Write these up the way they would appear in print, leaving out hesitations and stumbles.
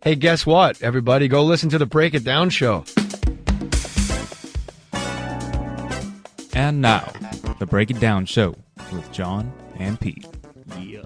Hey, guess what, everybody? Go listen to the Break It Down show. And now, the Break It Down show with John and Pete. Yeah.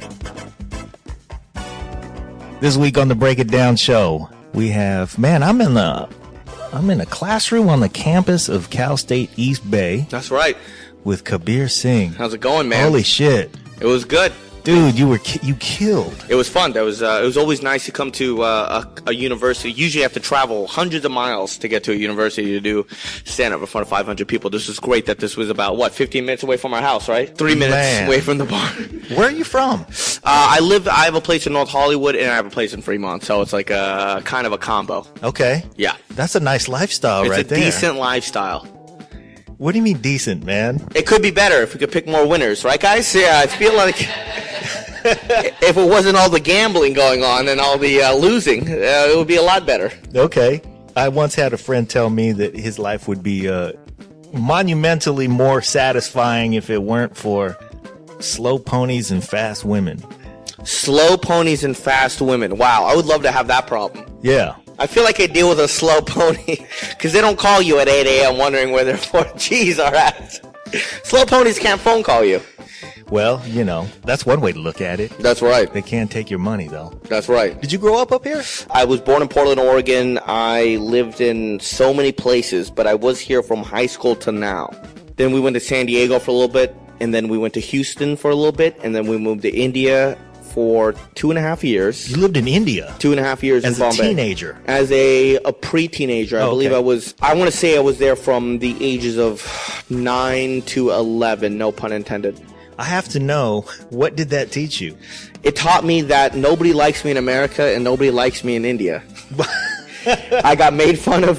This week on the Break It Down show, we have, I'm in a classroom on the campus of Cal State East Bay. That's right. With Kabir Singh. How's it going, man? Holy shit. It was good. Dude, you killed. It was fun. It was always nice to come to a university. Usually you have to travel hundreds of miles to get to a university to do stand-up in front of 500 people. This was great that this was about, 15 minutes away from our house, right? 3 minutes away from the bar. Where are you from? I have a place in North Hollywood, and I have a place in Fremont, so it's like a kind of a combo. Okay. Yeah. That's a nice lifestyle right there. It's a decent lifestyle. What do you mean decent, man? It could be better if we could pick more winners, right, guys? Yeah, I feel like if it wasn't all the gambling going on and all the losing, it would be a lot better. Okay. I once had a friend tell me that his life would be monumentally more satisfying if it weren't for slow ponies and fast women. Slow ponies and fast women. Wow, I would love to have that problem. Yeah. I feel like I deal with a slow pony because they don't call you at 8 a.m. wondering where their 4 Gs are at. Slow ponies can't phone call you. Well, that's one way to look at it. That's right. They can't take your money, though. That's right. Did you grow up here? I was born in Portland, Oregon. I lived in so many places, but I was here from high school to now. Then we went to San Diego for a little bit, and then we went to Houston for a little bit, and then we moved to India for 2.5 years. You lived in India? 2.5 years as in Bombay. As a teenager? As a pre-teenager. I believe I want to say I was there from the ages of 9 to 11, no pun intended. I have to know, what did that teach you? It taught me that nobody likes me in America and nobody likes me in India. I got made fun of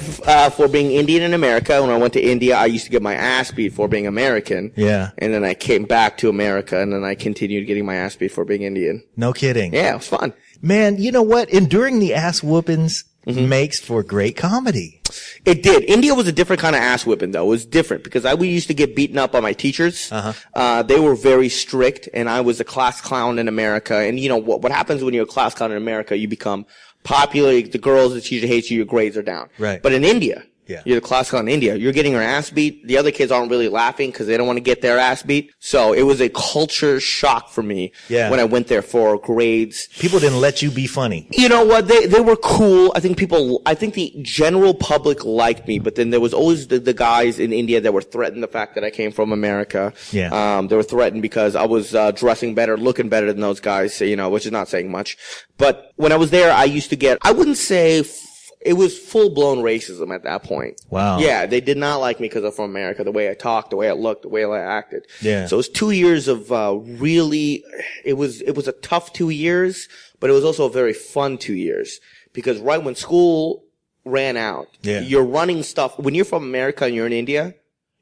for being Indian in America. When I went to India, I used to get my ass beat for being American. Yeah. And then I came back to America, and then I continued getting my ass beat for being Indian. No kidding. Yeah, it was fun. Man, you know what? Enduring the ass whoopings makes for great comedy. It did. India was a different kind of ass whipping, though. It was different because we used to get beaten up by my teachers. They were very strict, and I was a class clown in America. And what happens when you're a class clown in America? You become popular. The girls, the teacher hates you. Your grades are down. Right. But in India, yeah. You're the class clown in India. You're getting your ass beat. The other kids aren't really laughing because they don't want to get their ass beat. So it was a culture shock for me when I went there for grades. People didn't let you be funny. You know what? They were cool. I think the general public liked me, but then there was always the guys in India that were threatened the fact that I came from America. Yeah. They were threatened because I was dressing better, looking better than those guys, which is not saying much. But when I was there, I used to get, I wouldn't say it was full-blown racism at that point. Wow. Yeah, they did not like me because I'm from America, the way I talked, the way I looked, the way I acted. Yeah. So it was 2 years of really, it was a tough 2 years, but it was also a very fun 2 years. Because right when school ran out, you're running stuff. When you're from America and you're in India,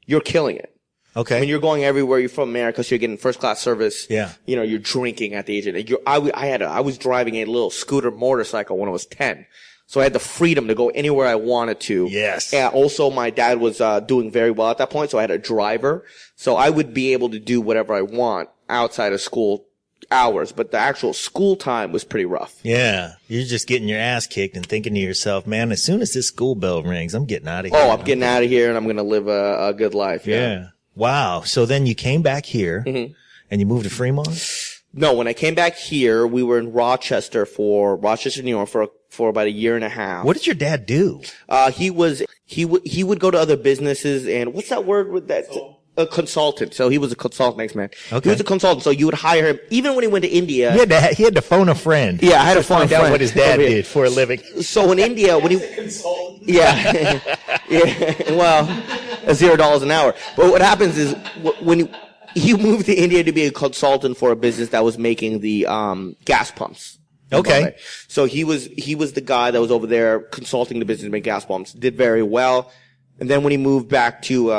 you're killing it. Okay. When you're going everywhere, you're from America, so you're getting first-class service. Yeah. You're drinking at the age of, I was driving a little scooter motorcycle when I was 10. So I had the freedom to go anywhere I wanted to. Yes. And also my dad was doing very well at that point, so I had a driver. So I would be able to do whatever I want outside of school hours, but the actual school time was pretty rough. Yeah. You're just getting your ass kicked and thinking to yourself, man, as soon as this school bell rings, I'm getting out of here. Oh, I'm getting out of here and I'm going to live a good life. Yeah. Wow. So then you came back here and you moved to Fremont? No, when I came back here, we were in Rochester, New York for about a year and a half. What did your dad do? He would go to other businesses and what's that word with that? A consultant. So he was a consultant, thanks man. Okay. He was a consultant. So you would hire him even when he went to India. He had to phone a friend. Yeah, I had to find out what his dad did for a living. So in India, when he consultant. Yeah. Yeah. Well, $0 an hour. But what happens is when he moved to India to be a consultant for a business that was making the gas pumps. Okay. So he was the guy that was over there consulting the business to make gas pumps. Did very well. And then when he moved back to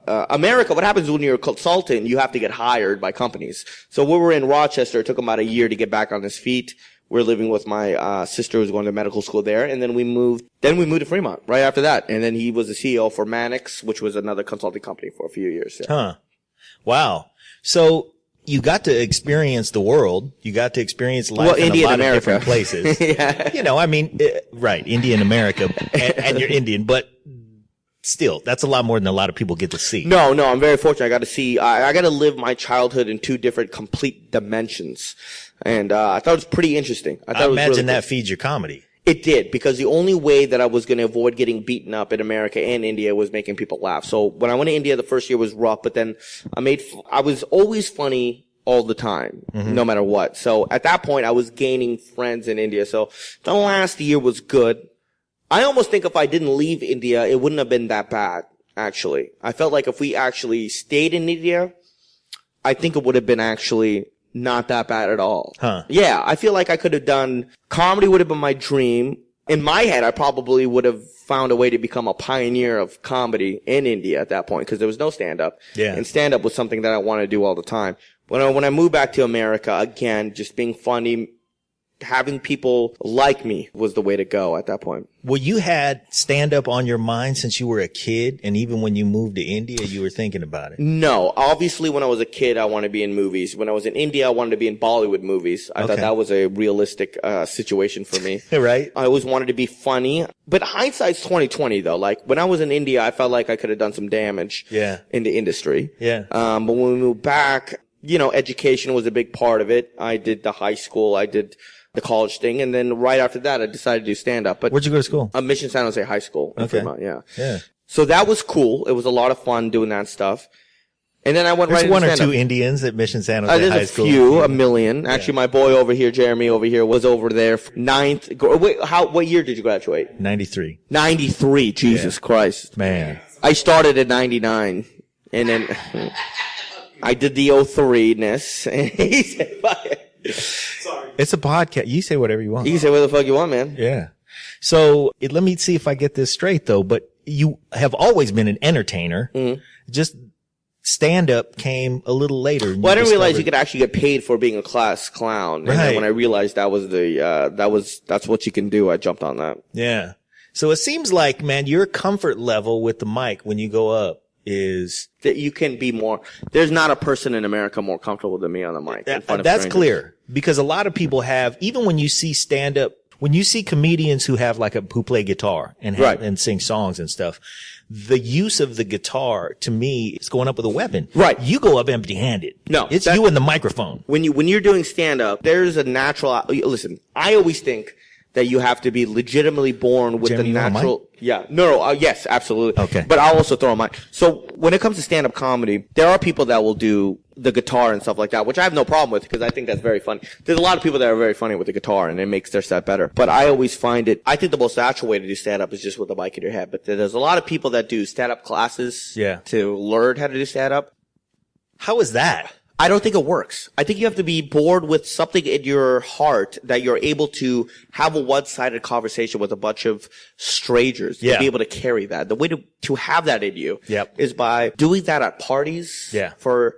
America, what happens when you're a consultant, you have to get hired by companies. So we were in Rochester. It took him about a year to get back on his feet. We're living with my sister who's going to medical school there, and then we moved to Fremont right after that. And then he was the CEO for Mannix, which was another consulting company for a few years. Yeah. Huh. Wow. So you got to experience the world. You got to experience life in India a lot and of America. different places. Yeah. You know, I mean, right, India and America, and you're Indian, but still, that's a lot more than a lot of people get to see. No, I'm very fortunate. I got to see, I got to live my childhood in two different complete dimensions. And, I thought it was pretty interesting. I imagine really that feeds your comedy. It did, because the only way that I was going to avoid getting beaten up in America and India was making people laugh. So when I went to India, the first year was rough, but then I was always funny all the time, no matter what. So at that point, I was gaining friends in India. So the last year was good. I almost think if I didn't leave India, it wouldn't have been that bad, actually. I felt like if we actually stayed in India, I think it would have been actually not that bad at all. Huh. Yeah, I feel like I could have done, comedy would have been my dream. In my head, I probably would have found a way to become a pioneer of comedy in India at that point, because there was no stand-up. Yeah. And stand-up was something that I wanted to do all the time. When I moved back to America, again, just being funny, having people like me was the way to go at that point. Well, you had stand-up on your mind since you were a kid, and even when you moved to India, you were thinking about it. No. Obviously, when I was a kid, I wanted to be in movies. When I was in India, I wanted to be in Bollywood movies. I thought that was a realistic situation for me. Right. I always wanted to be funny. But hindsight's 20/20, though. Like, when I was in India, I felt like I could have done some damage in the industry. Yeah. But when we moved back, you know, education was a big part of it. I did the high school. I did the college thing, and then right after that, I decided to do stand-up. But where'd you go to school? Mission San Jose High School in Fremont, yeah. Yeah. So that was cool. It was a lot of fun doing that stuff. And then I went There's right into one or stand-up. two Indians at Mission San Jose High There's a School. few, a million. Actually, my boy over here, Jeremy over here, was over there ninth. Wait, what year did you graduate? 93. 93. Jesus Christ. Man. I started at 99, and then I did the 03-ness. And he said, fuck it. Sorry. It's a podcast. You say whatever you want. You can say whatever the fuck you want, man. Yeah. So let me see if I get this straight though, but you have always been an entertainer. Just stand up came a little later. Well, I didn't realize you could actually get paid for being a class clown. And then Right. when I realized that was that's what you can do, I jumped on that. Yeah. So it seems like, man, your comfort level with the mic when you go up is That you can be more, there's not a person in America more comfortable than me on the mic. in front of that's strangers. clear, because a lot of people have, even when you see stand up, when you see comedians who have who play guitar and Right. and sing songs and stuff, the use of the guitar to me is going up with a weapon. Right. You go up empty handed. No, it's that- you and the microphone. When you're doing stand up, there's a natural, listen, I always think that you have to be legitimately born with Jeremy, the you want a natural. Yeah. No, yes, absolutely. Okay. But I'll also throw a mic. So when it comes to stand up comedy, there are people that will do the guitar and stuff like that, which I have no problem with because I think that's very funny. There's a lot of people that are very funny with the guitar and it makes their set better. But I always find I think the most natural way to do stand up is just with the mic in your head. But there's a lot of people that do stand up classes to learn how to do stand up. How is that? I don't think it works. I think you have to be bored with something in your heart that you're able to have a one-sided conversation with a bunch of strangers to be able to carry that. The way to have that in you is by doing that at parties. Yeah. For,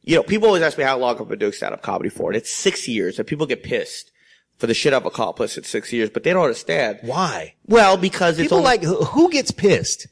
people always ask me how long I've been doing stand-up comedy for, and it's 6 years, and people get pissed for the shit I've accomplished in 6 years, but they don't understand. Why? Well, because it's People who gets pissed?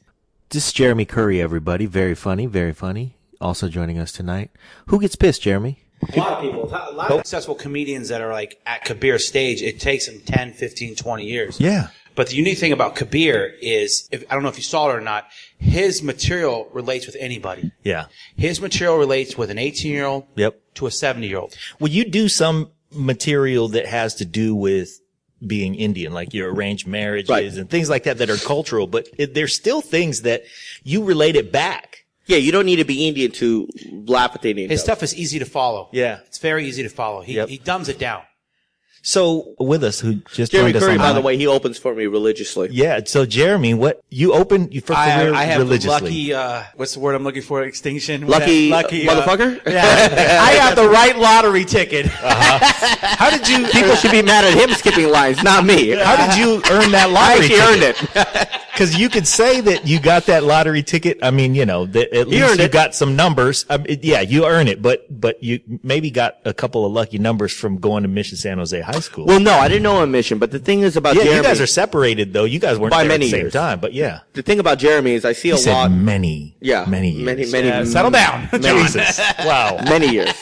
This is Jeremy Curry, everybody. Very funny, very funny. Also joining us tonight. Who gets pissed, Jeremy? A lot of people. A lot of successful comedians that are like at Kabir's stage, it takes them 10, 15, 20 years. Yeah. But the unique thing about Kabir is, I don't know if you saw it or not, his material relates with anybody. Yeah. His material relates with an 18-year-old Yep. to a 70-year-old. Well, you do some material that has to do with being Indian, like your arranged marriages and things like that are cultural, but there's still things that you relate it back. Yeah, you don't need to be Indian to laugh at the Indian. His jokes. stuff is easy to follow. Yeah. It's very easy to follow. He dumbs it down. So with us, who just Jeremy joined us Curry, by online. the way, he opens for me religiously. Yeah. So Jeremy, what you open for career I have religiously? lucky, what's the word I'm looking for? Extinction? Lucky motherfucker? motherfucker? I got the right lottery ticket. How did you? People should be mad at him skipping lines, not me. How did you earn that I lottery actually ticket? earned it. Because you could say that you got that lottery ticket. I mean, at least you got some numbers. Yeah, you earn it, but you maybe got a couple of lucky numbers from going to Mission San Jose High School. Well, no, I didn't know him Mission, but the thing is about Jeremy. You guys are separated though. You guys weren't by there many at the same years. time, but yeah. The thing about Jeremy is I see He a said lot. many Yeah, years. many. Settle down. Jesus. Wow. Many years.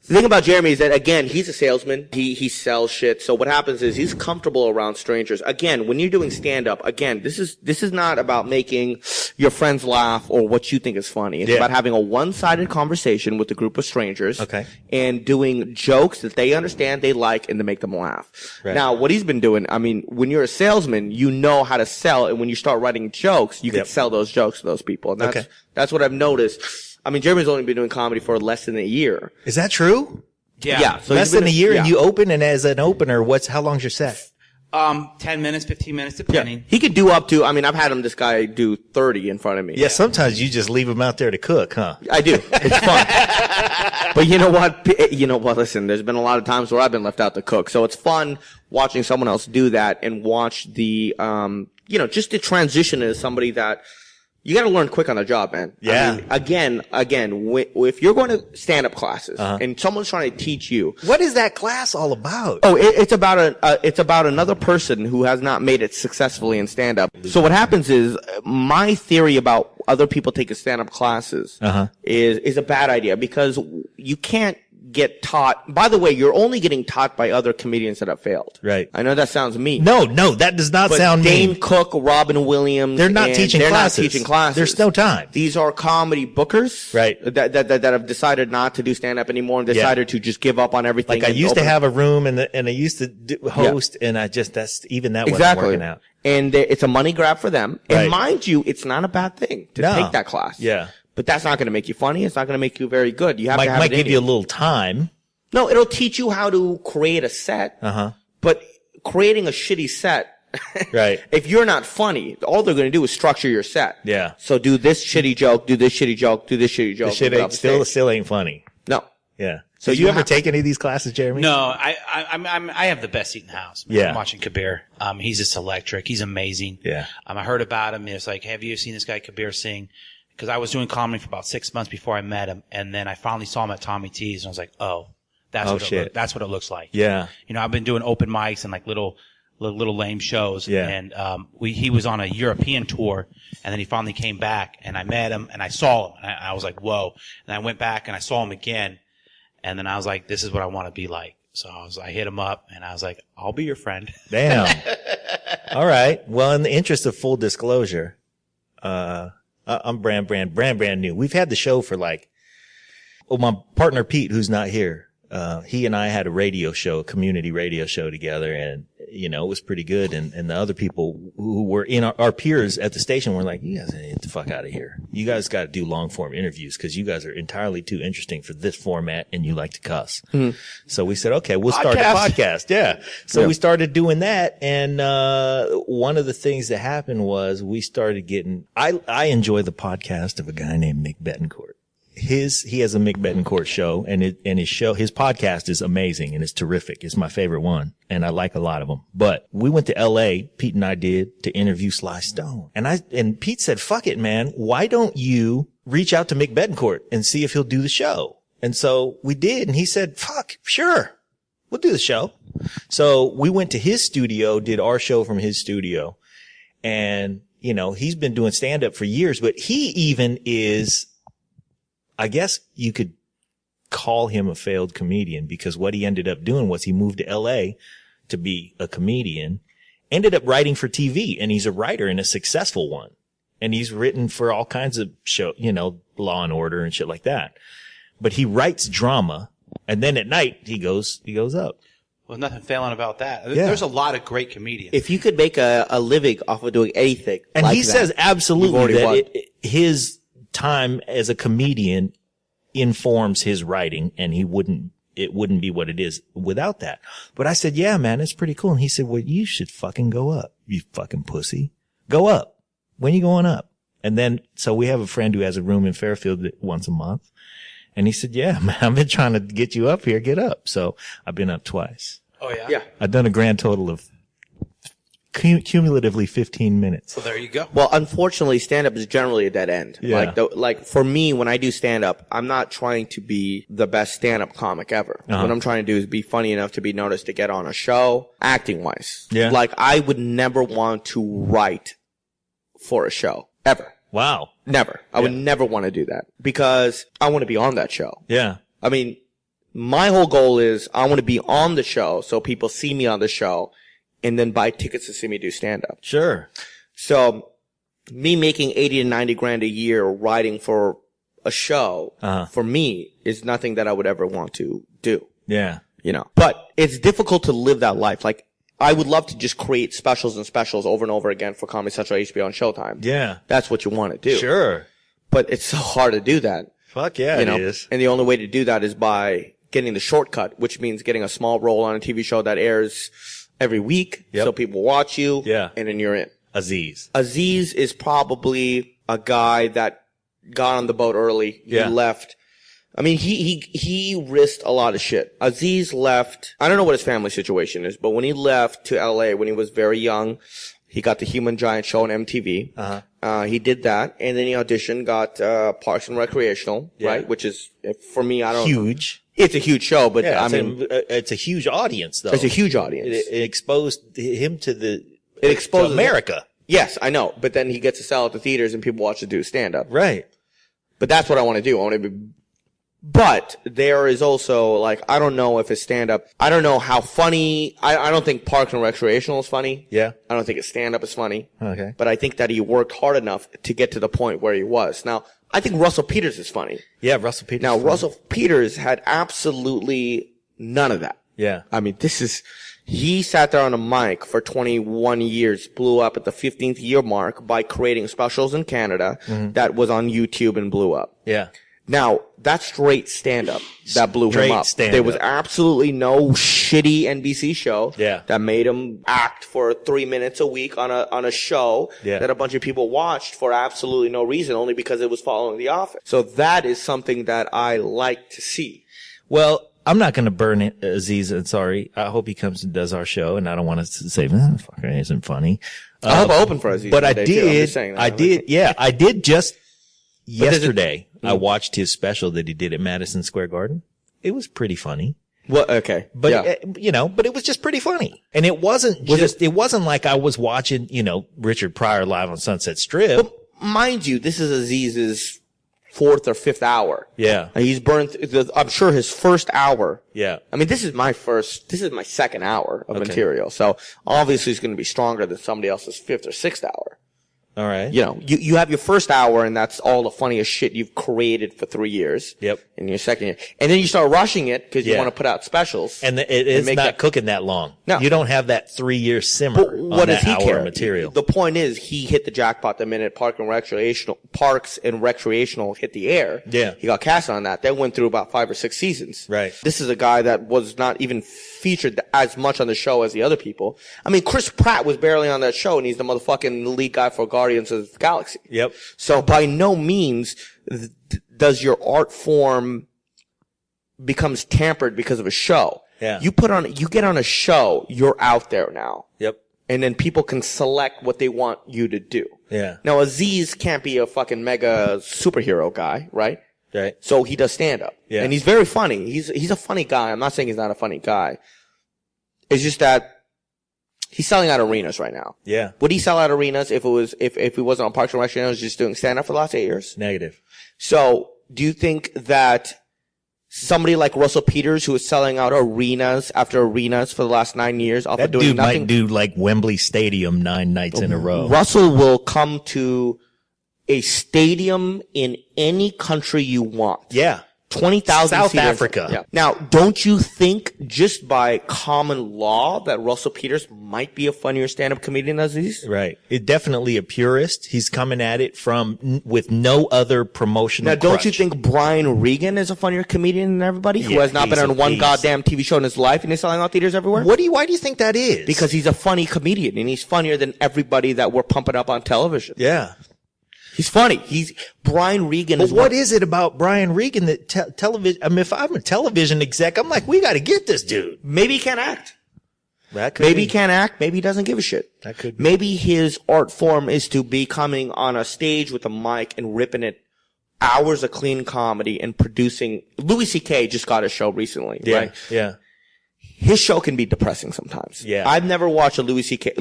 The thing about Jeremy is that, again, he's a salesman. He sells shit. So what happens is he's comfortable around strangers. Again, when you're doing stand-up, again, this is not about making your friends laugh or what you think is funny. It's about having a one-sided conversation with a group of strangers. Okay. And doing jokes that they understand, they like, and to make them laugh. Right. Now, what he's been doing, I mean, when you're a salesman, you know how to sell. And when you start writing jokes, you can sell those jokes to those people. And that's what I've noticed. I mean, Jeremy's only been doing comedy for less than a year. Is that true? Yeah. So Less than a year, and you open, and as an opener, how long's your set? 10 minutes, 15 minutes, depending. He could do up to, I mean, I've had this guy do 30 in front of me. Yeah, sometimes you just leave him out there to cook, huh? I do. It's fun. But you know what? Listen, there's been a lot of times where I've been left out to cook. So it's fun watching someone else do that and watch the, just the transition into somebody that, you got to learn quick on the job, man. Yeah. I mean, again, if you're going to stand-up classes and someone's trying to teach you, What is that class all about? oh, it's about another person who has not made it successfully in stand-up. So what happens is, my theory about other people taking stand-up classes is a bad idea because you can't get taught. By the way, you're only getting taught by other comedians that have failed. Right. I know that sounds mean. No, that does not But sound Dane mean. Cook, Robin Williams, They're not teaching they're classes. not teaching classes. There's no time. These are comedy bookers, Right. That have decided not to do stand up anymore and decided to just give up on everything. Like I and used to open- have a room and I used to host, and that wasn't working out. And it's a money grab for them. Right. And mind you, it's not a bad thing to No. take that class. Yeah. But that's not going to make you funny. It's not going to make you very good. You have to have Might it give in you a little time. No, it'll teach you how to create a set. But creating a shitty set. Right. If you're not funny, all they're going to do is structure your set. Yeah. So do this shitty joke, do this shitty joke, do this shitty joke. The shit and get ain't, off the stage. still ain't funny. No. Yeah. So Did you you ever have- take any of these classes, Jeremy? No, I have the best seat in the house. Yeah. I'm watching Kabir. He's just electric. He's amazing. Yeah. I heard about him. It's like, have you seen this guy Kabir Singh? Because I was doing comedy for about 6 months before I met him, and then I finally saw him at Tommy T's, and I was like, that's what it looks like. Yeah. I've been doing open mics and like little lame shows. Yeah. And he was on a European tour, and then he finally came back, and I met him, and I saw him, and I was like, whoa. And I went back and I saw him again, and then I was like, this is what I want to be like. So I hit him up, and I was like, I'll be your friend. Damn. All right. Well, in the interest of full disclosure, I'm brand new. We've had the show for my partner Pete, who's not here. He and I had a community radio show together, and it was pretty good. And the other people who were in our peers at the station were like, you guys get the fuck out of here. You guys got to do long form interviews because you guys are entirely too interesting for this format, and you like to cuss. Mm-hmm. So we said, okay, we'll start a podcast. Yeah. So we started doing that. And, one of the things that happened was we started getting, I enjoy the podcast of a guy named Mick Betancourt. He has a Mick Betancourt show, and his podcast is amazing and it's terrific. It's my favorite one, and I like a lot of them. But we went to LA, Pete and I did, to interview Sly Stone. And Pete said, fuck it, man. Why don't you reach out to Mick Betancourt and see if he'll do the show? And so we did, and he said, fuck, sure. We'll do the show. So we went to his studio, did our show from his studio, and, he's been doing stand up for years, but he even is, I guess you could call him a failed comedian, because what he ended up doing was he moved to LA to be a comedian, ended up writing for TV, and he's a writer and a successful one. And he's written for all kinds of show, Law and Order and shit like that. But he writes drama, and then at night he goes up. Well, nothing failing about that. Yeah. There's a lot of great comedians. If you could make a living off of doing anything, And like he that, says absolutely you've already that his time as a comedian informs his writing, and it wouldn't be what it is without that. But I said, yeah, man, it's pretty cool. And he said, well, you should fucking go up, you fucking pussy. Go up. When you going up? And then, so we have a friend who has a room in Fairfield once a month. And he said, yeah, man, I've been trying to get you up here. Get up. So I've been up twice. Oh, yeah? Yeah. I've done a grand total of cumulatively 15 minutes. So there you go. Well, unfortunately, stand-up is generally a dead end. Yeah. Like for me, when I do stand-up, I'm not trying to be the best stand-up comic ever. What I'm trying to do is be funny enough to be noticed to get on a show, acting-wise. Yeah. Like, I would never want to write for a show. Ever. Wow. Never. I would never want to do that. Because I want to be on that show. Yeah. I mean, my whole goal is I want to be on the show so people see me on the show and then buy tickets to see me do stand-up. Sure. So me making 80 to 90 grand a year writing for a show for me is nothing that I would ever want to do, Yeah. you know. But it's difficult to live that life. Like, I would love to just create specials and specials over and over again for Comedy Central, HBO, and Showtime. Yeah. That's what you want to do. Sure. But it's so hard to do that. Fuck yeah, You know, it is. and the only way to do that is by getting the shortcut, which means getting a small role on a TV show that airs every week, Yep. so people watch you, Yeah. and then you're in. Aziz. Aziz is probably a guy that got on the boat early. Yeah. He left. I mean, he risked a lot of shit. Aziz left. I don't know what his family situation is, but when he left to LA when he was very young, he got the Human Giant show on MTV. He did that, and then he auditioned, got Parks and Recreational, Yeah. right? Which is, for me, I don't. Huge. It's a huge show, but Yeah, I mean, it's a huge audience, though. it's a huge audience. It exposed him to It exposes to America. Yes, I know, but then he gets to sell at the theaters, and people watch it do stand up. Right. But that's what I want to do. I want to be. But there is also, like, I don't know if his stand-up, I don't know how funny, I don't think Parks and Recreational is funny. Yeah. I don't think his stand-up is funny. Okay. But I think that he worked hard enough to get to the point where he was. Now, I think Russell Peters is funny. Yeah, Russell Peters. Now, Russell Peters had absolutely none of that. Yeah. I mean, he sat there on a mic for 21 years, blew up at the 15th year mark by creating specials in Canada that was on YouTube and blew up. Yeah. Now, that's straight stand-up that blew him Straight up. stand-up. There was absolutely no shitty NBC show Yeah. that made him act for 3 minutes a week on a show Yeah. that a bunch of people watched for absolutely no reason, only because it was following The Office. So that is something that I like to see. Well, I'm not going to burn it, Aziz. I'm sorry. I hope he comes and does our show, and I don't want to say, fucker, it isn't funny. I have an open for Aziz. But I one day, too. I'm did, just saying that. I did just there's a- yesterday. I watched his special that he did at Madison Square Garden. It was pretty funny. Well, okay. But, yeah. but it was just pretty funny. And it wasn't it wasn't like I was watching, Richard Pryor live on Sunset Strip. But mind you, this is Aziz's 4th or 5th hour. Yeah. And he's burned, I'm sure his first hour. Yeah. I mean, this is my second hour of material. So obviously it's going to be stronger than somebody else's 5th or 6th hour. All right. You know, you have your first hour and that's all the funniest shit you've created for 3 years. Yep. In your second year. And then you start rushing it because you Yeah. want to put out specials. And it is make not that- cooking that long. No. You don't have that 3-year simmer But on what that does he hour care? of material. The point is, he hit the jackpot the minute Parks and Recreational hit the air. Yeah. He got cast on that. That went through about 5 or 6 seasons. Right. This is a guy that was not even featured as much on the show as the other people. I mean, Chris Pratt was barely on that show, and he's the motherfucking lead guy for Guardians of the Galaxy. Yep. So by no means does your art form becomes tampered because of a show. Yeah. You get on a show, you're out there now. Yep. And then people can select what they want you to do. Yeah. Now, Aziz can't be a fucking mega superhero guy, right? Right. So he does stand up. Yeah. And he's very funny. He's a funny guy. I'm not saying he's not a funny guy. It's just that he's selling out arenas right now. Yeah. Would he sell out arenas if he wasn't on Parks and Recreation and was just doing stand up for the last 8 years? Negative. So do you think that somebody like Russell Peters, who is selling out arenas after arenas for the last 9 years off That of doing dude nothing? might do like Wembley Stadium 9 nights in a row. Russell will come to a stadium in any country you want. Yeah. 20,000 South seaters. Africa. Yeah. Now, don't you think just by common law that Russell Peters might be a funnier stand-up comedian than Aziz? Right. It definitely a purist. He's coming at it with no other promotional Now, don't you crutch. think Brian Regan is a funnier comedian than everybody who Yeah, has not been he's on one he's- goddamn TV show in his life and he's selling out theaters everywhere? Why do you think that is? Because he's a funny comedian and he's funnier than everybody that we're pumping up on television. yeah. He's funny. Brian Regan But is what is it about Brian Regan that television? I mean, if I'm a television exec, I'm like, we got to get this dude. maybe he can't act. That could Maybe be. he can't act. Maybe he doesn't give a shit. That could be. Maybe his art form is to be coming on a stage with a mic and ripping it hours of clean comedy and producing. Louis C.K. just got a show recently, Yeah. right? Yeah. His show can be depressing sometimes. Yeah. I've never watched a Louis C.K.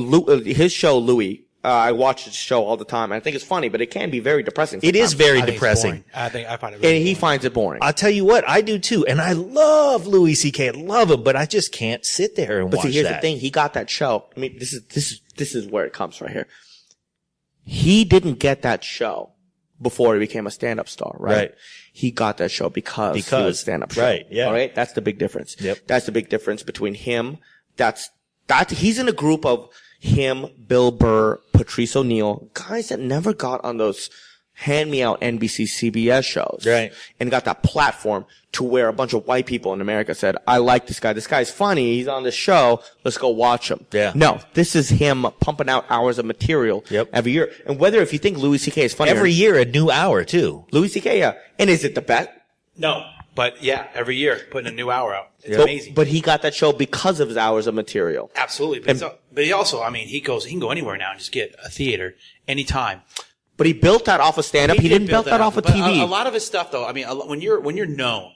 His show, Louis. I watch his show all the time. And I think it's funny, but it can be very depressing. It is very I think it's depressing. boring. I find it And really he boring. finds it boring. I'll tell you what, I do too. And I love Louis C.K. I love him, but I just can't sit there and But watch see, here's that. the thing. He got that show. I mean, this is where it comes right here. He didn't get that show before he became a stand-up star, right? Right. He got that show because he was Because, a stand-up show. right, yeah. All right. That's the big difference. Yep. That's the big difference between him. He's in a group of him, Bill Burr, Patrice O'Neill, guys that never got on those hand-me-out NBC, CBS shows. Right. And got that platform to where a bunch of white people in America said, I like this guy. This guy's funny. He's on this show. Let's go watch him. Yeah. No, this is him pumping out hours of material Yep. every year. And whether if you think Louis C.K. is funny Every year, a new hour too. Louis C.K., yeah. And is it the best? No, but yeah, every year putting a new hour out. It's But- amazing. But he got that show because of his hours of material. Absolutely. But he also, I mean, he can go anywhere now and just get a theater anytime. But he built that off of stand-up. He didn't build that off of But TV. A lot of his stuff, though, I mean, when you're known,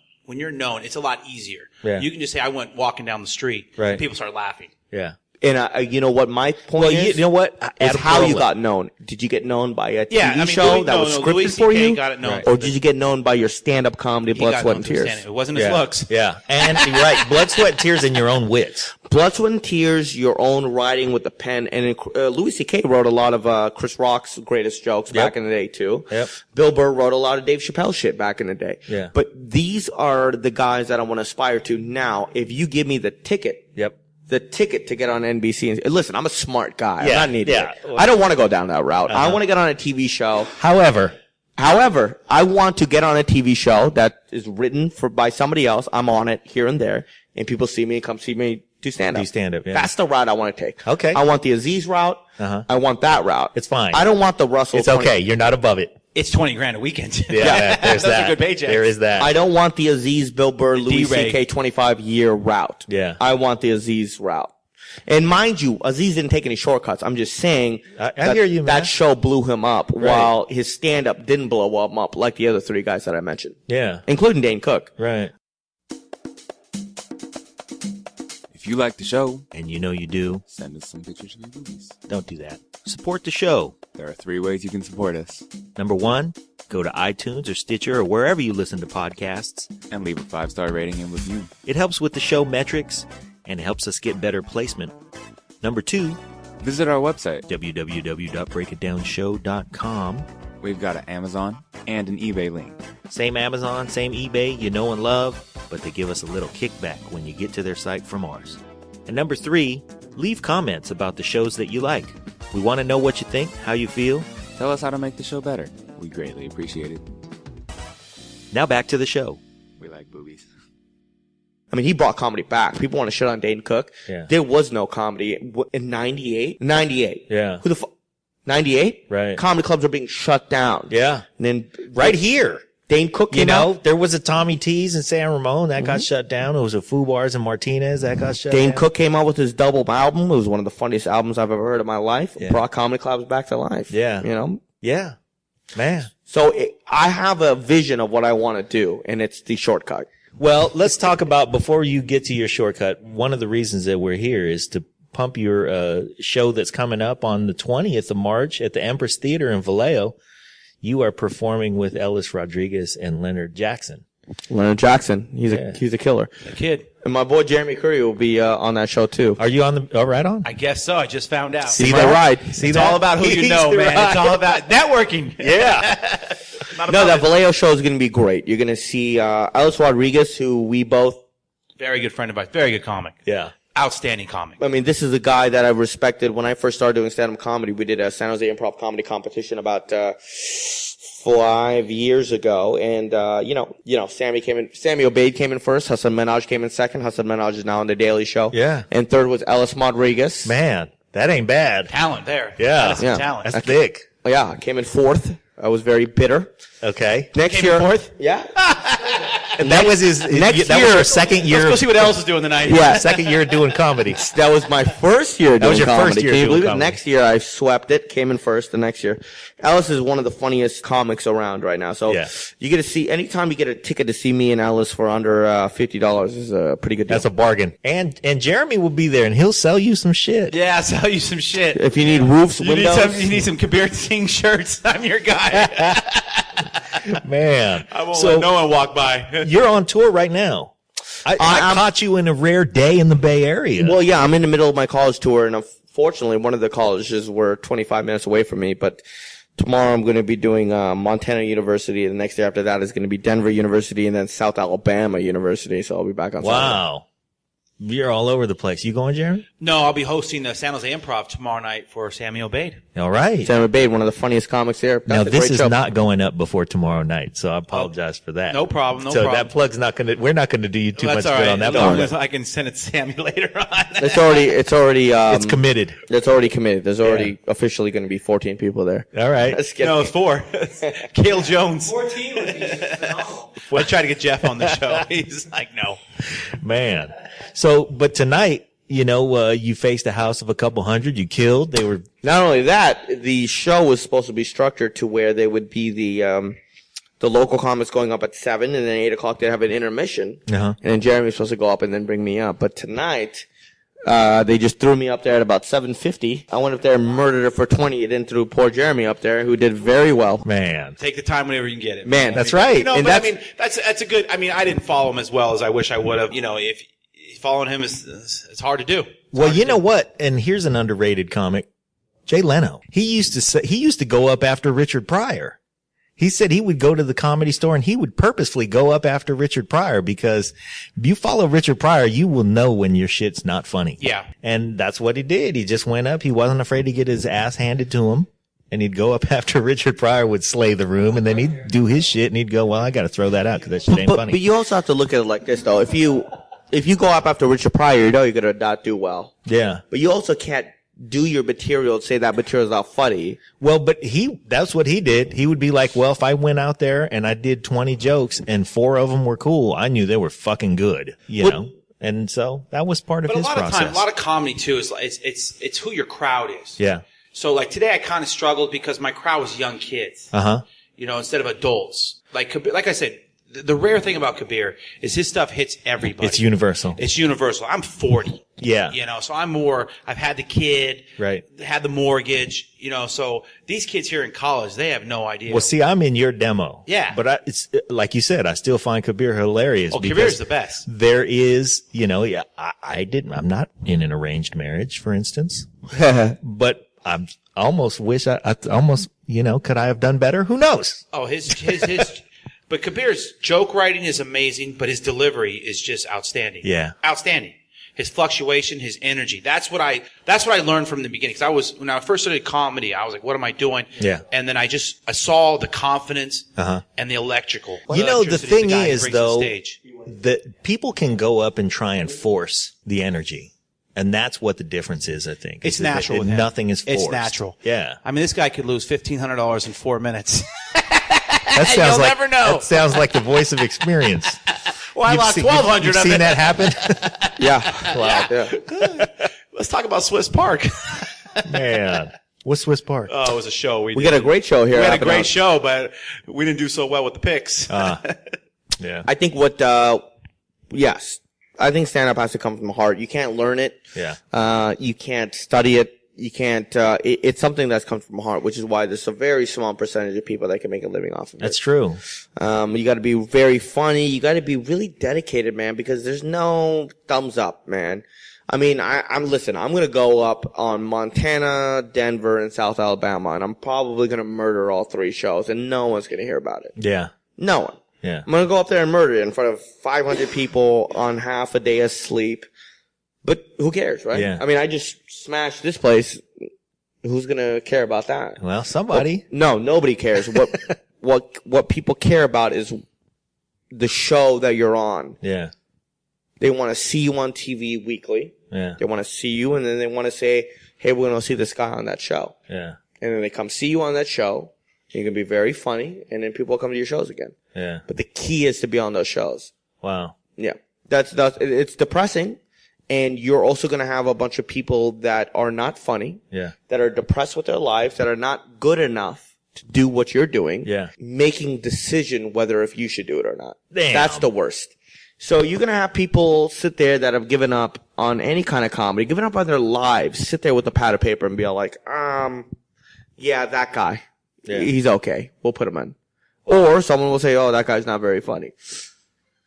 it's a lot easier. Yeah. You can just say, I went walking down the street. Right. And people start laughing. Yeah. And you know what my point Well, is? you know what? Is Adam how you Carolla. got known. Did you get known by a TV Yeah, I mean, show that was scripted Louis for C.K. you? got it known. Or did you get known by your stand-up comedy, He Blood, got Sweat, known and through Tears? stand-up. It wasn't his looks. Yeah. And you're right. Blood, sweat, and tears and your own wits. Blood, Sweat, and Tears, your own writing with the pen. And Louis C.K. wrote a lot of Chris Rock's greatest jokes back in the day, too. Yep. Bill Burr wrote a lot of Dave Chappelle shit back in the day. Yeah. But these are the guys that I want to aspire to now. If you give me the ticket to get on NBC. And listen, I'm a smart guy. Yeah, I'm not needy. yeah. I don't want to go down that route. I want to get on a TV show. However, I want to get on a TV show that is written by somebody else. I'm on it here and there, and people see me and come see me do stand-up. Do stand-up, yeah. That's the route I want to take. Okay. I want the Aziz route. Uh-huh. I want that route. It's fine. I don't want the Russell. it's okay. You're not above it. It's $20,000 a weekend. Yeah. There's Those are that. good paychecks. There is that. I don't want the Aziz, Bill Burr, Louis D-Ray. C.K. 25-year route. Yeah. I want the Aziz route. And mind you, Aziz didn't take any shortcuts. I'm just saying I that, hear you, man. that show blew him up while his stand-up didn't blow him up like the other three guys that I mentioned, Yeah. including Dane Cook. Right. If you like the show, And you know you do. send us some pictures of your movies. Don't do that. Support the show. There are 3 ways you can support us. Number 1, go to iTunes or Stitcher or wherever you listen to podcasts. And leave a 5-star rating and review. It helps with the show metrics and helps us get better placement. Number 2, Visit our website. www.breakitdownshow.com. We've got an Amazon and an eBay link. Same Amazon, same eBay, you know and love, but they give us a little kickback when you get to their site from ours. And number 3, leave comments about the shows that you like. We want to know what you think, how you feel. Tell us how to make the show better. We greatly appreciate it. Now back to the show. We like boobies. I mean, he brought comedy back. People want to shit on Dane Cook. Yeah. There was no comedy in 98. 98. Yeah. Who the fuck? 98? Right. Comedy clubs are being shut down. Yeah. And then Right here. Dane Cook You came know, out. there was a Tommy T's in San Ramon that got shut down. It was a Foo Bars and Martinez that got shut Dane down. Cook came out with his double album. It was one of the funniest albums I've ever heard in my life. Yeah. Brought comedy clubs back to life. Yeah. You know? Yeah. Man. So I have a vision of what I want to do, and it's the shortcut. Well, let's talk about, before you get to your shortcut, one of the reasons that we're here is to pump your show that's coming up on the 20th of March at the Empress Theater in Vallejo. You are performing with Ellis Rodriguez and Leonard Jackson. Leonard Jackson. He's Yeah. he's a killer. The kid. And my boy Jeremy Curry will be on that show too. Are you on the, right on? I guess so. I just found out. See that ride? See It's that? all about who you He's know, man. right. It's all about networking. Yeah. Not No, about that it. Vallejo show is going to be great. You're going to see Ellis Rodriguez, who we both. Very good friend of mine. Very good comic. Yeah. Outstanding comic. I mean, this is a guy that I respected when I first started doing stand-up comedy. We did a San Jose Improv Comedy Competition about 5 years ago, and you know, Sammy Obeid came in first. Hassan Minhaj came in second. Hassan Minhaj is now on the Daily Show. Yeah. And third was Ellis Rodriguez. Man, that ain't bad. Talent there. Yeah. That is some Yeah. talent. That's thick. Yeah, came in fourth. I was very bitter. Okay. Next Came year, in fourth? Yeah. That was his. Next that year- was your second Let's year. go see what else is doing tonight. Yeah. Second year doing comedy. That was my first year doing was your comedy. first year Can you doing believe it? comedy. Next year I swept it, came in first the next year. Ellis is one of the funniest comics around right now. So Yeah. you get to see, anytime you get a ticket to see me and Ellis for under $50 is a pretty good deal. That's a bargain. And Jeremy will be there, and he'll sell you some shit. Yeah, I'll sell you some shit. If you need roofs, You windows. need some Kabir Singh shirts. I'm your guy. Man. I won't So let no one walk by. you're on tour right now. I I'm- caught you in a rare day in the Bay Area. Well, yeah, I'm in the middle of my college tour, and unfortunately, one of the colleges were 25 minutes away from me. But tomorrow, I'm going to be doing Montana University. The next day after that is going to be Denver University, and then South Alabama University. So I'll be back on Saturday. Wow. You're all over the place. You going, Jeremy? No, I'll be hosting the San Jose Improv tomorrow night for Sammy Obeyed. All right. Sam Bade, one of the funniest comics here. Now, That's a this great is show. not going up before tomorrow night, so I apologize for that. No problem, no so problem. that plug's not going to, we're not going to do you too That's much all good right. on that No, part. I can send it to Sammy later on. It's already It's committed. it's already committed. There's already officially going to be 14 people there. All right. Let's get No, it's 4. Cale Jones. 14 would be phenomenal. I tried to get Jeff on the show. He's like, no. Man. So, but tonight, you know, you faced a house of a couple hundred. You killed. They were, Not only that, the show was supposed to be structured to where they would be the local comics going up at 7, and then 8 o'clock they'd have an intermission. Uh-huh. And then Jeremy was supposed to go up and then bring me up. But tonight, they just threw me up there at about 7:50. I went up there and murdered it for 20, and then threw poor Jeremy up there, who did very well. man. Take the time whenever you can get it. Man, That's right. You know, And but I that's- mean, that's a good. I mean, I didn't follow him as well as I wish I would have. You know, if following him is it's hard to do. Well, you know what? And here's an underrated comic. Jay Leno. He used to go up after Richard Pryor. He said he would go to the Comedy Store and he would purposefully go up after Richard Pryor because if you follow Richard Pryor, you will know when your shit's not funny. Yeah. And that's what he did. He just went up. He wasn't afraid to get his ass handed to him. And he'd go up after Richard Pryor would slay the room, and then he'd do his shit, and he'd go, well, I got to throw that out because that shit ain't funny. But you also have to look at it like this, though. If you go up after Richard Pryor, you know you're going to not do well. Yeah. But you also can't do your material and say that material's not funny. Well, but that's what he did. He would be like, well, if I went out there and I did 20 jokes and 4 of them were cool, I knew they were fucking good, you know? And so that was part of But a his lot process. of time, a lot of comedy too is like it's who your crowd is. Yeah. So like today, I kind of struggled because my crowd was young kids. Uh-huh. You know, instead of adults. Like I said, the rare thing about Kabir is his stuff hits everybody. It's universal. It's universal. I'm 40. Yeah. You know, so I've had the kid. Right. Had the mortgage, you know, so these kids here in college, they have no idea. Well, see, I'm in your demo. Yeah. But it's like you said, I still find Kabir hilarious. Oh, because Kabir's the best. There is, you know, yeah, I'm not in an arranged marriage, for instance, but I almost wish I almost, you know, could I have done better? Who knows? Oh, his, but Kabir's joke writing is amazing, but his delivery is just outstanding. Yeah. Outstanding. His fluctuation, his energy. That's what I learned from the beginning. Cause when I first started comedy, I was like, what am I doing? Yeah. And then I saw the confidence and the electrical. You know, the electricity thing guy who is, brings to the though, stage. that people can go up and try and force the energy. And that's what the difference is, I think. It's is that natural with him. Nothing is forced. It's natural. Yeah. I mean, this guy could lose $1,500 in 4 minutes. That sounds You'll like, never know. That sounds like the voice of experience. Well, I lost 1,200 You've of seen it. that happen? Yeah. Wow. Yeah. Let's talk about Swiss Park. Man. What's Swiss Park? Oh, it was a show. We got a great show here. We had a happening great on- show, but we didn't do so well with the picks. Yeah. I think yes, I think stand-up has to come from the heart. You can't learn it. Yeah. You can't study it. You can't, it's something that's come from the heart, which is why there's a very small percentage of people that can make a living off of it. That's true. You gotta be very funny. You gotta be really dedicated, man, because there's no thumbs up, man. I mean, I'm gonna go up on Montana, Denver, and South Alabama, and I'm probably gonna murder all 3 shows, and no one's gonna hear about it. Yeah. No one. Yeah. I'm gonna go up there and murder it in front of 500 people on half a day of sleep. But who cares, right? Yeah. I mean, I just smashed this place. Who's gonna care about that? Well, somebody. No, nobody cares. What people care about is the show that you're on. Yeah. They want to see you on TV weekly. Yeah. They want to see you, and then they want to say, "Hey, we're gonna see this guy on that show." Yeah. And then they come see you on that show. You're gonna be very funny, and then people will come to your shows again. Yeah. But the key is to be on those shows. Wow. Yeah. It's depressing. And you're also going to have a bunch of people that are not funny. Yeah. That are depressed with their lives, that are not good enough to do what you're doing. Yeah. Making decision whether if you should do it or not. Damn. That's the worst. So you're going to have people sit there that have given up on any kind of comedy, given up on their lives, sit there with a pad of paper and be all like, yeah, that guy. Yeah. He's okay. We'll put him in. Or someone will say, oh, that guy's not very funny.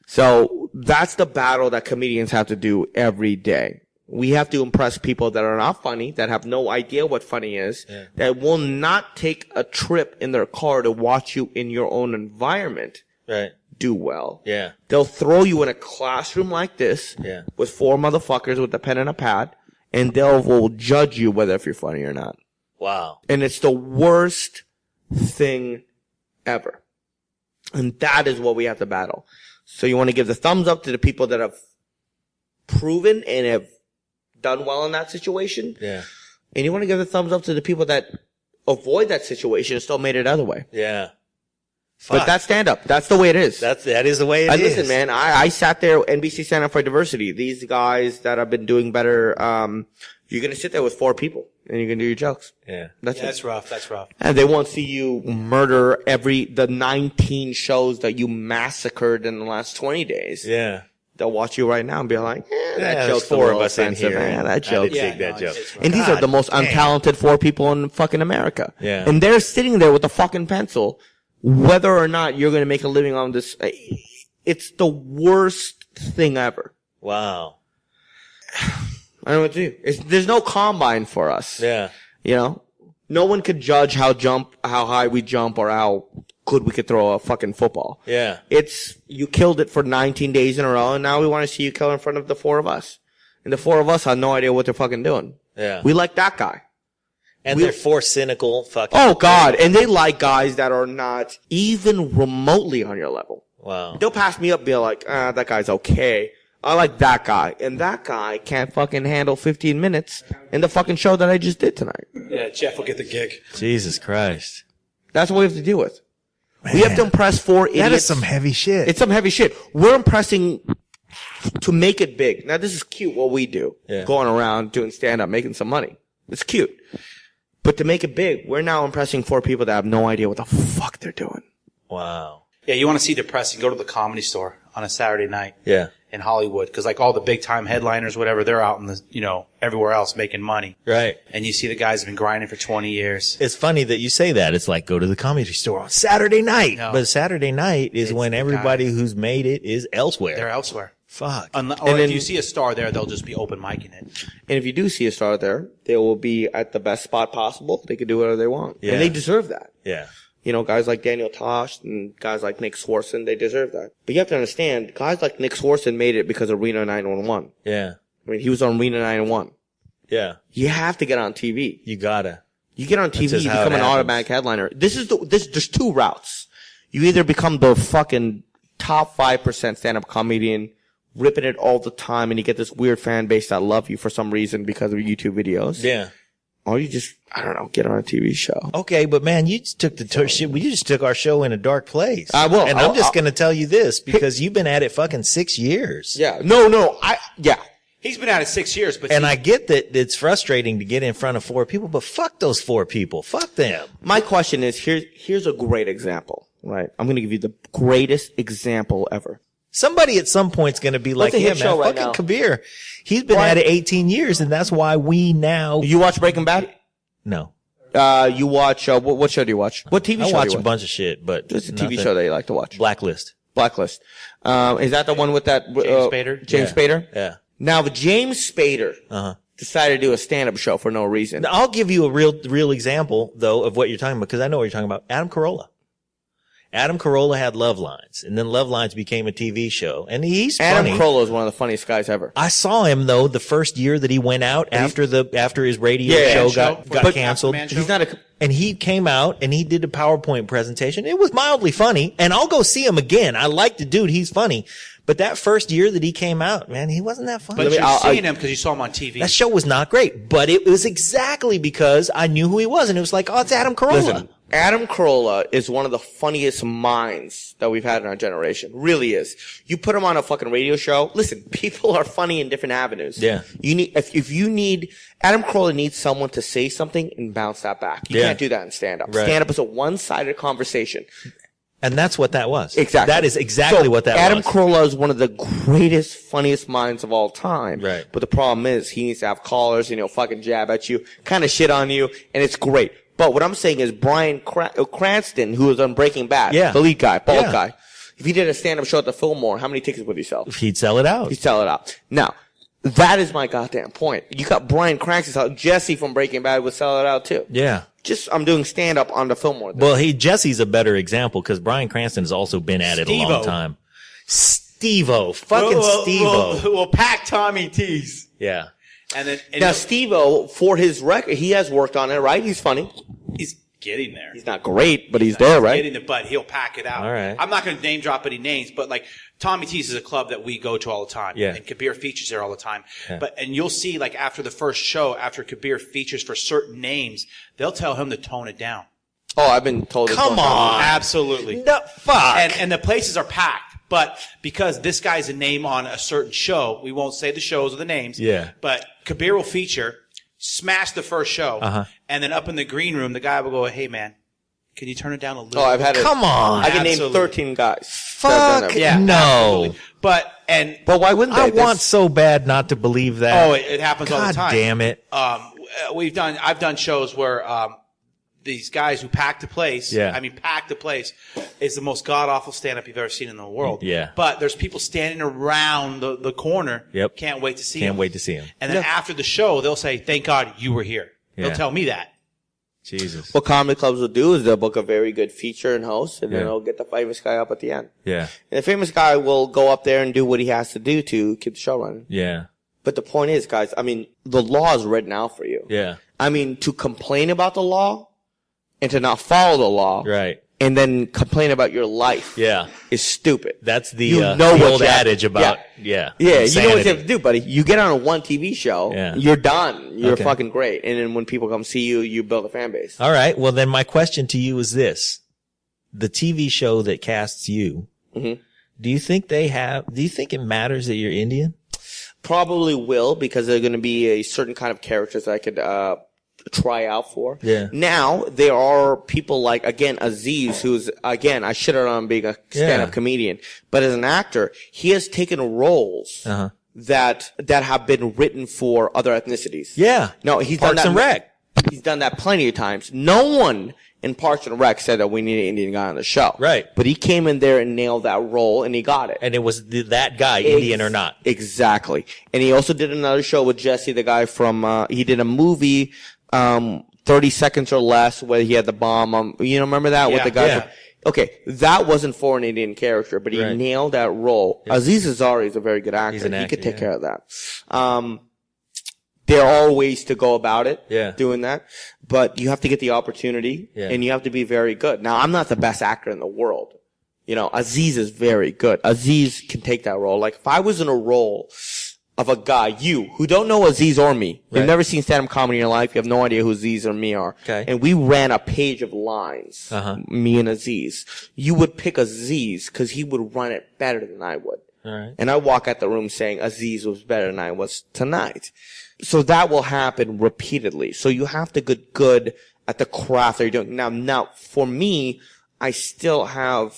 So that's the battle that comedians have to do every day. We have to impress people that are not funny, that have no idea what funny is, that will not take a trip in their car to watch you in your own environment. Right. Do well. Yeah. They'll throw you in a classroom like this with 4 motherfuckers with a pen and a pad, and will judge you whether if you're funny or not. Wow. And it's the worst thing ever. And that is what we have to battle. So you want to give the thumbs up to the people that have proven and have done well in that situation. Yeah. And you want to give the thumbs up to the people that avoid that situation and still made it other way. Yeah. But that's stand up. That's the way it is. That is the way it is. Listen, man, I sat there, NBC Stand Up for Diversity. These guys that have been doing better, you're going to sit there with 4 people and you're going to do your jokes. Yeah. That's rough. That's rough. And they won't see you murder the 19 shows that you massacred in the last 20 days. Yeah. They'll watch you right now and be like, that joke's 4 of us in here. Man, that joke. I did dig that joke. And these are the most untalented 4 people in fucking America. Yeah. And they're sitting there with a fucking pencil, whether or not you're going to make a living on this. It's the worst thing ever. Wow. I don't know what to do. There's no combine for us. Yeah. You know? No one could judge how high we jump or how good we could throw a fucking football. Yeah. You killed it for 19 days in a row, and now we want to see you kill in front of the 4 of us. And the 4 of us have no idea what they're fucking doing. Yeah. We like that guy. And they're 4 cynical fucking. Oh God. And they like guys that are not even remotely on your level. Wow. They'll pass me up and be like, that guy's okay. I like that guy. And that guy can't fucking handle 15 minutes in the fucking show that I just did tonight. Yeah, Jeff will get the gig. Jesus Christ. That's what we have to deal with. Man. We have to impress 4 idiots. That is some heavy shit. It's some heavy shit. We're impressing to make it big. Now, this is cute what we do. Yeah. Going around doing stand-up, making some money. It's cute. But to make it big, we're now impressing 4 people that have no idea what the fuck they're doing. Wow. Yeah, you want to see depressing, go to the Comedy Store on a Saturday night. Yeah. In Hollywood, because like all the big time headliners, whatever, they're out in the, everywhere else making money. Right. And you see the guys have been grinding for 20 years. It's funny that you say that. It's like go to the Comedy Store on Saturday night. No. But Saturday night is when everybody who's made it is elsewhere. They're elsewhere. Fuck. Or if you see a star there, they'll just be open micing it. And if you do see a star there, they will be at the best spot possible. They can do whatever they want. Yeah. And they deserve that. Yeah. Guys like Daniel Tosh and guys like Nick Swartzen, they deserve that. But you have to understand, guys like Nick Swartzen made it because of Reno 911. Yeah. I mean, he was on Reno 911. Yeah. You have to get on TV. You gotta. You get on TV, you how become it an happens. automatic headliner. There's 2 routes. You either become the fucking top 5% stand-up comedian, ripping it all the time, and you get this weird fan base that love you for some reason because of YouTube videos. Yeah. Or you just, I don't know, get on a TV show. Okay, but man, you just took shit. You just took our show in a dark place. I will. And I'm just going to tell you this because you've been at it fucking 6 years. Yeah. No. He's been at it 6 years, but And I get that it's frustrating to get in front of 4 people, but fuck those 4 people. Fuck them. My question is, here's a great example, right? I'm going to give you the greatest example ever. Somebody at some point's going to be like, What's a yeah, hit man, show right fucking now? Kabir. He's been at it 18 years, and that's why we now. You watch Breaking Bad? No. You watch, what show do you watch? What TV show I do watch you a watch? bunch of shit, but. What's a TV nothing. show that you like to watch? Blacklist. Blacklist. Is that the one with that, James Spader? James Yeah. Spader? Yeah. Now, the James Spader decided to do a stand-up show for no reason. Now, I'll give you a real example, though, of what you're talking about, because I know what you're talking about. Adam Carolla. Adam Carolla had Love Lines, and then Love Lines became a TV show, and he's Adam funny. Carolla is one of the funniest guys ever. I saw him though the first year that he went out after his radio show got canceled. He's not a, And he came out and he did a PowerPoint presentation. It was mildly funny, and I'll go see him again. I like the dude; he's funny. But that first year that he came out, man, he wasn't that funny. But you're seeing him because you saw him on TV. That show was not great, but it was exactly because I knew who he was, and it was like, oh, it's Adam Carolla. listen, Adam Carolla is one of the funniest minds that we've had in our generation. Really is. You put him on a fucking radio show. Listen, people are funny in different avenues. Yeah. You need, if you need, Adam Carolla needs someone to say something and bounce that back. You can't do that in stand-up. Right. Stand-up is a one-sided conversation. And that's what that was. Exactly. That is exactly what that Adam was. Carolla is one of the greatest, funniest minds of all time. Right. But the problem is he needs to have callers and he'll fucking jab at you, kind of shit on you, and it's great. But what I'm saying is Bryan Cranston, who was on Breaking Bad, the lead guy, bald guy, if he did a stand-up show at the Fillmore, how many tickets would he sell? He'd sell it out. He'd sell it out. Now, that is my goddamn point. You got Bryan Cranston, Jesse from Breaking Bad would sell it out too. Yeah. I'm doing stand-up on the Fillmore. Well, Jesse's a better example because Bryan Cranston has also been at it a long time. Steve-O. Fucking Steve-O. We'll pack Tommy T's. Yeah. And now, Steve-O, for his record, he has worked on it, right? He's funny. He's getting there. He's not great, but he's there, right? Getting there, but he'll pack it out. All right. I'm not going to name drop any names, but like Tommy T's is a club that we go to all the time. Yeah. And Kabir features there all the time. Yeah. And you'll see like after the first show, after Kabir features for certain names, they'll tell him to tone it down. Oh, I've been told. Come on. Absolutely. No, fuck. And the places are packed. But because this guy's a name on a certain show, we won't say the shows or the names. Yeah. But Kabir will feature, smash the first show, and then up in the green room, the guy will go, "Hey man, can you turn it down a little?" Oh, I've had it. Come on. I can name Absolutely. 13 guys. Fuck Yeah, no. absolutely. But why wouldn't they? I want so bad not to believe that. oh, it happens all the God time. damn it. I've done shows where these guys who pack the place, pack the place, is the most god-awful stand-up you've ever seen in the world. Yeah. But there's people standing around the corner. Yep. Can't wait to see Can't him. wait to see him. And then after the show, they'll say, "Thank God you were here." Yeah. They'll tell me that. Jesus. What comedy clubs will do is they'll book a very good feature and host, and then Yeah. they'll get the famous guy up at the end. Yeah. And the famous guy will go up there and do what he has to do to keep the show running. Yeah. But the point is, guys, I mean, the law is written out for you. Yeah. I mean, to complain about the law and to not follow the law, Right. and then complain about your life, Yeah. is stupid. That's the, You know the what old you have- adage about, yeah. Yeah, you know what insanity. you have to do, buddy. You get on a one TV show, Yeah. you're done. You're Okay. fucking great. And then when people come see you, you build a fan base. All right. Well, then my question to you is this. The TV show that casts you, do you think it matters that you're Indian? Probably will, because there are going to be a certain kind of characters that I could try out for. Yeah. Now, there are people like, again, Aziz, who's, again, I shit on being a stand-up Yeah. comedian. But as an actor, he has taken roles that have been written for other ethnicities. Yeah. No, he's done Parks that. and Rec. He's done that plenty of times. No one in Parks and Rec said that we need an Indian guy on the show. Right. But he came in there and nailed that role, and he got it. And it was that guy, Indian or not. Exactly. And he also did another show with Jesse, the guy from, he did a movie, 30 Seconds or Less, where he had the bomb. Remember that with Yeah. the guy? Yeah. Okay, that wasn't for an Indian character, but he Right. nailed that role. Aziz Ansari is a very good actor. He's an He actor, could take yeah. care of that. There are ways to go about it, Yeah. doing that, but you have to get the opportunity, Yeah. and you have to be very good. Now, I'm not the best actor in the world. Aziz is very good. Aziz can take that role. Like, if I was in a role of a guy, who don't know Aziz or me, you've Right. never seen stand-up comedy in your life, you have no idea who Aziz or me are, Okay. and we ran a page of lines, me and Aziz, you would pick Aziz because he would run it better than I would. All right. And I walk out the room saying Aziz was better than I was tonight. So that will happen repeatedly. So you have to get good at the craft that you're doing. Now, for me, I still have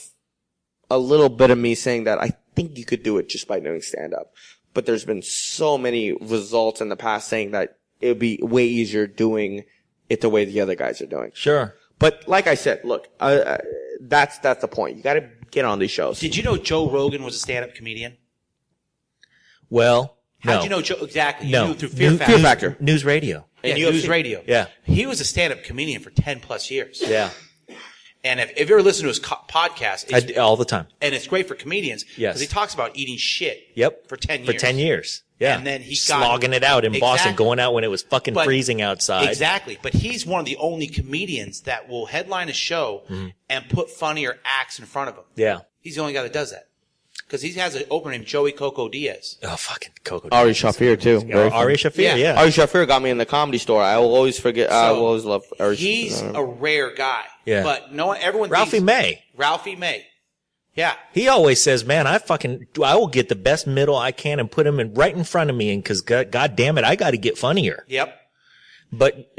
a little bit of me saying that I think you could do it just by doing stand-up. But there's been so many results in the past saying that it would be way easier doing it the way the other guys are doing. Sure. But like I said, look, that's the point. You got to get on these shows. Did you know Joe Rogan was a stand-up comedian? Well, no. How'd you know Joe? Exactly. You No. knew through Fear News- Factor. Factor. News radio. Yeah, UFC. News Radio. Yeah. He was a stand-up comedian for 10 plus years. Yeah. And if you ever listen to his podcast, it's, All the time. and it's great for comedians Yes. because he talks about eating shit Yep. for 10 years. For 10 years. Yeah. And then he got- slogging it out in Boston, Exactly. going out when it was fucking But- freezing outside. Exactly. But he's one of the only comedians that will headline a show and put funnier acts in front of him. Yeah. He's the only guy that does that. because he has an opener named Joey Coco Diaz. Oh, fucking Coco. Ari Shafir too. Very Ari funny. Shafir, yeah. Ari Shafir got me in the Comedy Store. I will always forget. I will always love Ari. He's a rare guy. Yeah. But no one, everyone Ralphie thinks, May. Ralphie May. Yeah. He always says, man, I will get the best middle I can and put him right in front of me. And cause God damn it, I got to get funnier. Yep. But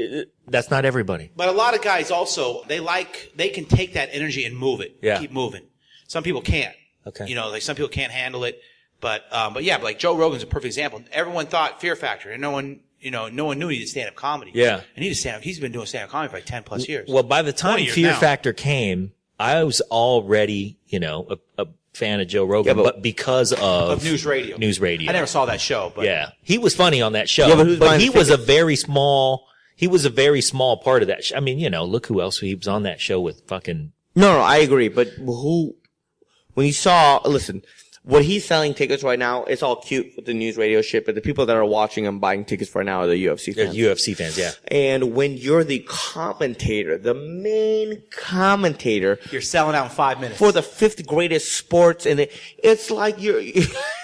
that's not everybody. But a lot of guys also, they can take that energy and move it. Yeah. Keep moving. Some people can't. Okay. You know, like some people can't handle it. But yeah, like Joe Rogan's a perfect example. Everyone thought Fear Factor, and no one knew he did stand-up comedy. Yeah. And he's been doing stand-up comedy for like 10 plus years. Well, by the time 20 years Fear now. Factor came, I was already, a fan of Joe Rogan, but because of News Radio. News Radio. I never saw that show, but Yeah. He was funny on that show. Yeah, but who's buying he the was a tickets? very small part of that show. I mean, look who else he was on that show with fucking. No, I agree. But when you saw, listen, what he's selling tickets right now, it's all cute with the News Radio shit, but the people that are watching him buying tickets for now are the UFC They're fans. UFC fans, yeah. And when you're the commentator, the main commentator you're selling out in 5 minutes. for the fifth greatest sports, and it's like you're.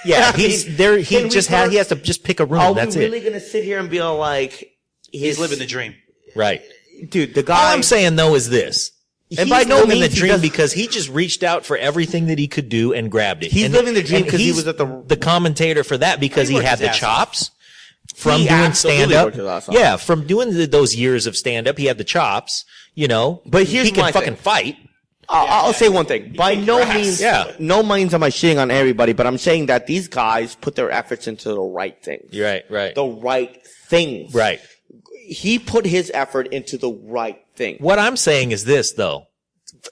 Yeah, I mean, he has to just pick a room. Are That's we really it. gonna sit here and be all like, he's living the dream. Right. dude? The All guy. I'm saying though is this. And He's by no living the means he dream does- because he just reached out for everything that he could do and grabbed it. He's And- living the dream and because he he's was at the commentator for that because He he worked had his the ass chops from He doing absolutely stand up. worked his ass off. Yeah, from doing those years of stand up, he had the chops. But here's he can my fucking thing. fight. I'll say one thing. By no means, Yeah. no means am I shitting on everybody, but I'm saying that these guys put their efforts into the right things. Right. The right things. Right. He put his effort into the right thing. What I'm saying is this though.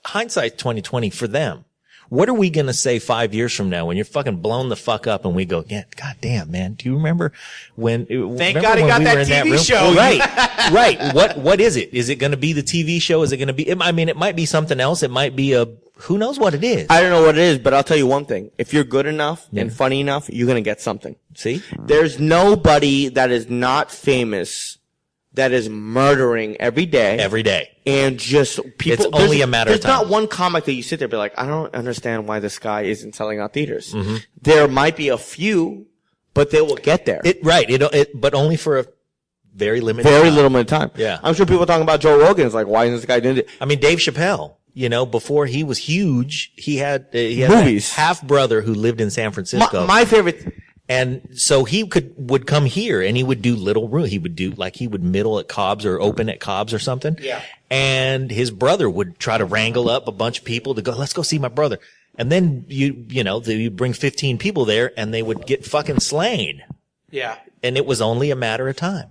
Hindsight 2020 for them. What are we going to say 5 years from now when you're fucking blown the fuck up and we go, yeah, God damn, man. Do you remember when, Thank God he got that TV show. Right. Right. What is it? Is it going to be the TV show? Is it going to be, I mean, it might be something else. It might be who knows what it is. I don't know what it is, but I'll tell you one thing. If you're good enough and funny enough, you're going to get something. See? There's nobody that is not famous that is murdering every day. Every day. And just people. It's only a matter of There's not time. one comic that you sit there and be like, I don't understand why this guy isn't selling out theaters. Mm-hmm. There might be a few, but they will get there. But only for a very limited Very time. little bit of time. Yeah. I'm sure people talking about Joe Rogan. It's like, why isn't this guy doing it? I mean, Dave Chappelle, before he was huge, he had Movies. a half brother who lived in San Francisco. My favorite. And so he would come here and he would do little room. He would middle at Cobb's or open at Cobb's or something. Yeah. And his brother would try to wrangle up a bunch of people to go, let's go see my brother. And then you bring 15 people there and they would get fucking slain. Yeah. And it was only a matter of time.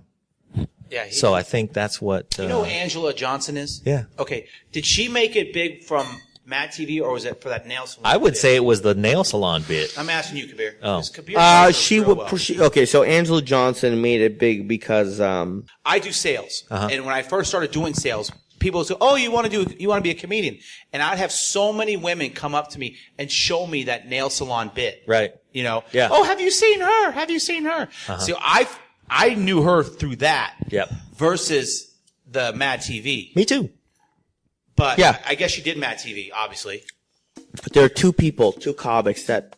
Yeah. So I think that's what, You know who Angela Johnson is? Yeah. Okay. Did she make it big from Mad TV or was it for that nail salon? I would bit? say it was the nail salon bit. I'm asking you, Kabir. Oh. 'Cause Kabir knows her She real would. well. Okay, so Angela Johnson made it big because I do sales, Uh-huh. and when I first started doing sales, people would say, "Oh, you want to be a comedian?" And I'd have so many women come up to me and show me that nail salon bit. Right. Yeah. Oh, have you seen her? Have you seen her? So I knew her through that. Yep. Versus the Mad TV. Me too. But Yeah. I guess she did Mad TV, obviously. there are two comics that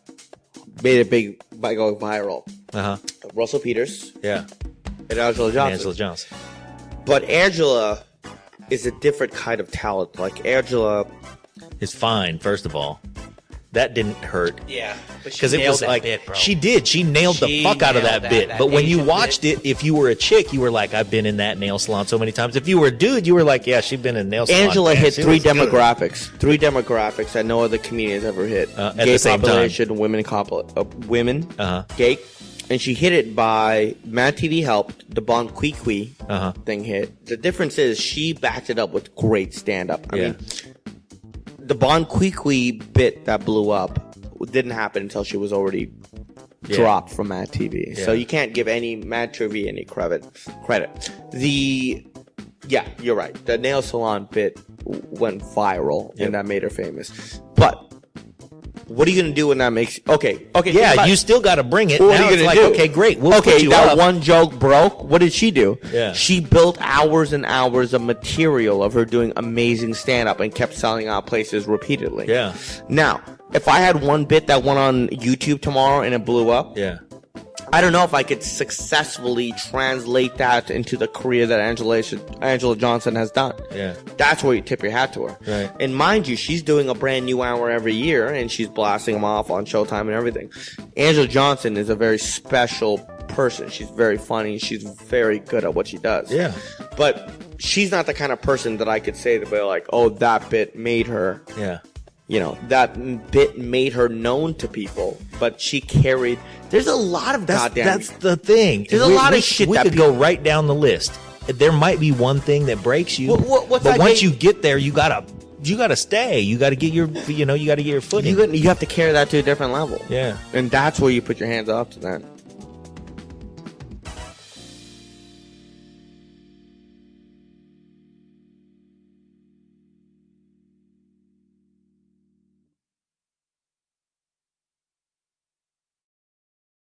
made it big by going viral. Uh-huh. Russell Peters Yeah. and Angela Johnson. Angela Johnson. But Angela is a different kind of talent. Like Angela, It's fine, first of all. That didn't hurt. Yeah. But she Because it nailed was that like, bit, bro. she did. She nailed the She fuck out of nailed that bit. that But when you Asian watched bit. it, if you were a chick, you were like, I've been in that nail salon so many times. If you were a dude, you were like, yeah, she's been in a nail salon. Angela Man, hit she three was good. demographics that no other comedians ever hit. At Gay the same time. population, women, gay. And she hit it by Mad TV helped, the Bon Qui thing hit. The difference is she backed it up with great stand-up. I mean, the Bon Qui bit that blew up didn't happen until she was already dropped from Mad TV. So you can't give any Mad TV any credit. Yeah, you're right. The nail salon bit went viral and that made her famous. But what are you gonna do when that makes? Okay. Yeah, you still got to bring it. What Now are you it's gonna like, do? okay, great. We'll put okay, you that up. one joke broke. What did she do? Yeah. She built hours and hours of material of her doing amazing stand-up and kept selling out places repeatedly. Yeah. Now, if I had one bit that went on YouTube tomorrow and it blew up, Yeah. I don't know if I could successfully translate that into the career that Angela Johnson has done. Yeah. That's where you tip your hat to her. Right. And mind you, she's doing a brand new hour every year, and she's blasting them off on Showtime and everything. Angela Johnson is a very special person. She's very funny. She's very good at what she does. Yeah. But she's not the kind of person that I could say to be like, oh, that bit made her. Yeah. You know, that bit made her known to people, but she carried. There's a lot of goddamn. That's the thing. There's a lot of shit We that could go right down the list. There might be one thing that breaks you, What's but that once game- you get there, you gotta stay. You gotta get your footing. You have to carry that to a different level. Yeah. And that's where you put your hands off to that.